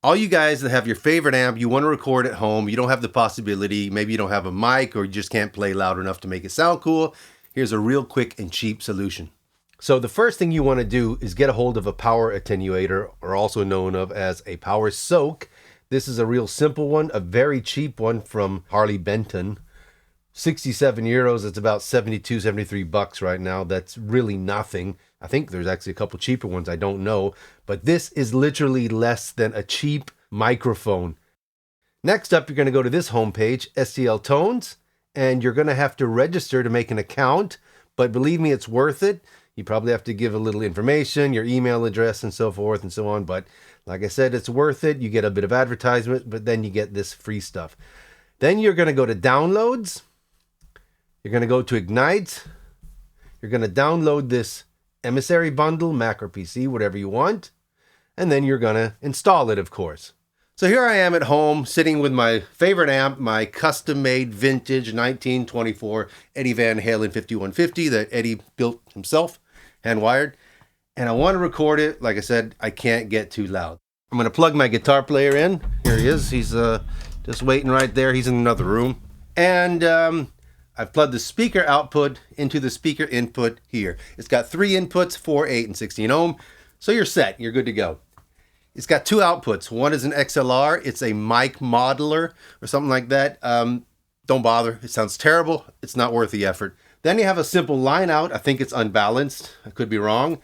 All you guys that have your favorite amp, you want to record at home, you don't have the possibility, maybe you don't have a mic or you just can't play loud enough to make it sound cool, here's a real quick and cheap solution. So the first thing you want to do is get a hold of a power attenuator, or also known of as a power soak. This is a real simple one, a very cheap one from Harley Benton. 67 euros, it's about 72, 73 bucks right now. That's really nothing. I think there's actually a couple cheaper ones, I don't know. But this is literally less than a cheap microphone. Next up, you're going to go to this homepage, STL Tones, and you're going to have to register to make an account. But believe me, it's worth it. You probably have to give a little information, your email address and so forth and so on. But like I said, it's worth it. You get a bit of advertisement, but then you get this free stuff. Then you're going to go to downloads. You're going to go to Ignite. You're going to download this Emissary bundle, Mac or PC, whatever you want. And then you're going to install it, of course. So here I am at home, sitting with my favorite amp, my custom-made vintage 1924 Eddie Van Halen 5150 that Eddie built himself, hand-wired. And I want to record it. Like I said, I can't get too loud. I'm going to plug my guitar player in. Here he is. He's just waiting right there. He's in another room. And I've plugged the speaker output into the speaker input here. It's got 3 inputs, 4, 8, and 16 ohm. So you're set. You're good to go. It's got 2 outputs. One is an XLR. It's a mic modeler or something like that. Don't bother. It sounds terrible. It's not worth the effort. Then you have a simple line out. I think it's unbalanced. I could be wrong.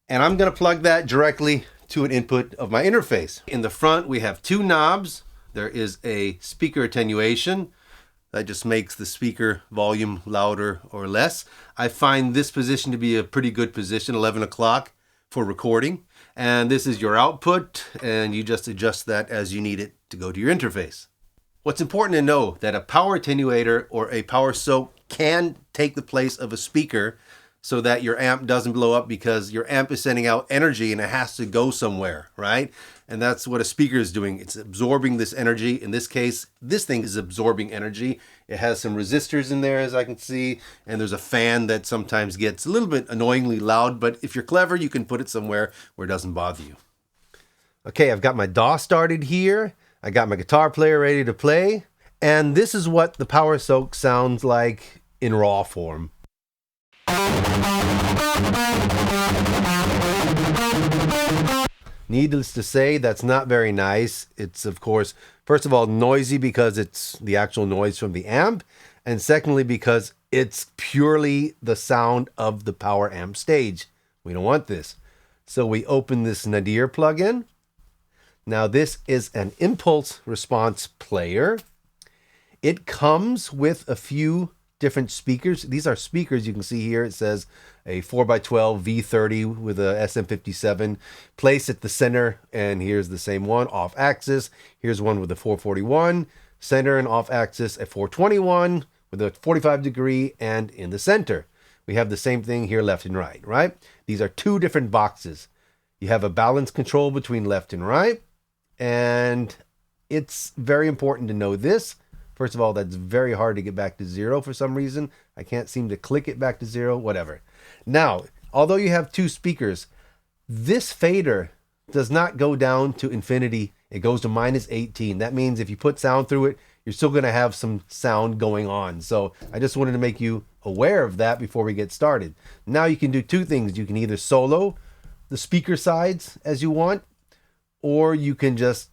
And I'm going to plug that directly to an input of my interface. In the front, we have 2 knobs. There is a speaker attenuation. That just makes the speaker volume louder or less. I find this position to be a pretty good position, 11 o'clock for recording. And this is your output, and you just adjust that as you need it to go to your interface. What's important to know that a power attenuator or a power soak can take the place of a speaker so that your amp doesn't blow up, because your amp is sending out energy and it has to go somewhere, right? And that's what a speaker is doing. It's absorbing this energy. In this case, this thing is absorbing energy. It has some resistors in there, as I can see, and there's a fan that sometimes gets a little bit annoyingly loud, but if you're clever, you can put it somewhere where it doesn't bother you. Okay, I've got my DAW started here. I got my guitar player ready to play, and this is what the power soak sounds like in raw form. Needless to say, that's not very nice. It's, of course, first of all, noisy because it's the actual noise from the amp, and secondly, because it's purely the sound of the power amp stage. We don't want this. So we open this Nadir plugin. Now, this is an impulse response player. It comes with a few different speakers. These are speakers. You can see here it says a 4x12 V30 with a SM57 placed at the center, and here's the same one off axis. Here's one with a 441 center and off axis, a 421 with a 45 degree and in the center. We have the same thing here left and right? These are 2 different boxes. You have a balance control between left and right, and it's very important to know this. First of all, that's very hard to get back to 0 for some reason. I can't seem to click it back to 0, whatever. Now, although you have 2 speakers, this fader does not go down to infinity. It goes to -18. That means if you put sound through it, you're still going to have some sound going on. So I just wanted to make you aware of that before we get started. Now you can do 2 things. You can either solo the speaker sides as you want, or you can just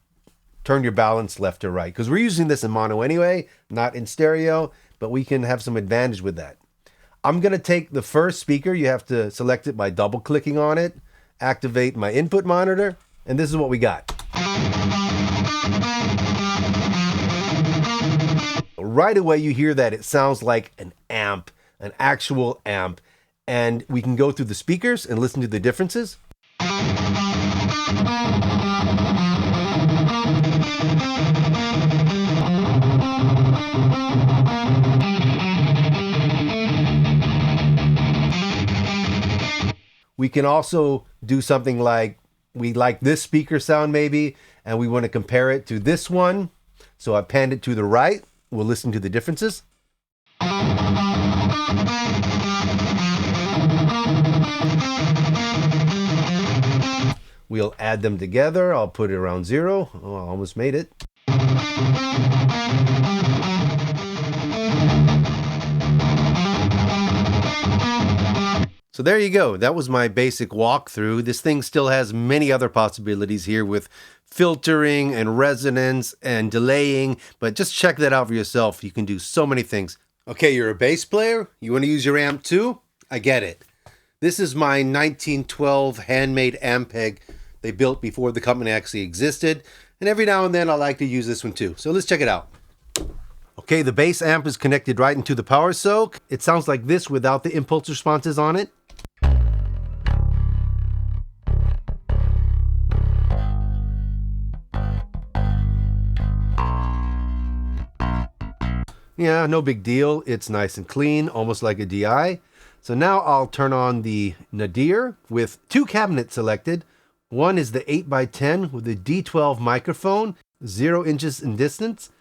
turn your balance left to right, because we're using this in mono anyway, not in stereo, but we can have some advantage with that. I'm going to take the first speaker. You have to select it by double clicking on it, activate my input monitor, and this is what we got. Right away you hear that it sounds like an amp, an actual amp, and we can go through the speakers and listen to the differences. We can also do something like, we like this speaker sound maybe, and we want to compare it to this one. So I panned it to the right. We'll listen to the differences. We'll add them together. I'll put it around 0. Oh, I almost made it. So there you go. That was my basic walkthrough. This thing still has many other possibilities here with filtering and resonance and delaying, but just check that out for yourself. You can do so many things. Okay, you're a bass player? You want to use your amp too? I get it. This is my 1912 handmade Ampeg they built before the company actually existed. And every now and then I like to use this one too. So let's check it out. Okay, the bass amp is connected right into the power soak. It sounds like this without the impulse responses on it. Yeah, no big deal. It's nice and clean, almost like a DI. So now I'll turn on the nadir with 2 cabinets selected. One is the 8x10 with a D12 microphone, 0 inches in distance,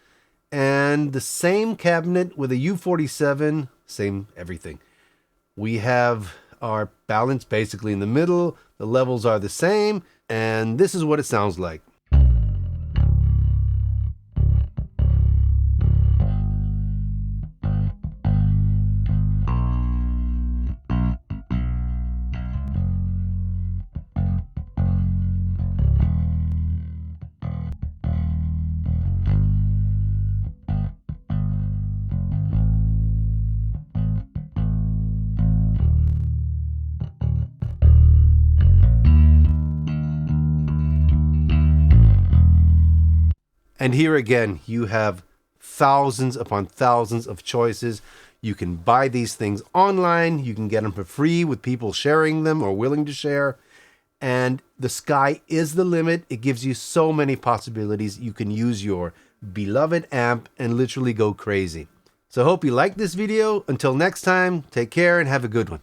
and the same cabinet with a U47, same everything. We have our balance basically in the middle, the levels are the same, and this is what it sounds like. And here again, you have thousands upon thousands of choices. You can buy these things online. You can get them for free with people sharing them or willing to share. And the sky is the limit. It gives you so many possibilities. You can use your beloved amp and literally go crazy. So I hope you liked this video. Until next time, take care and have a good one.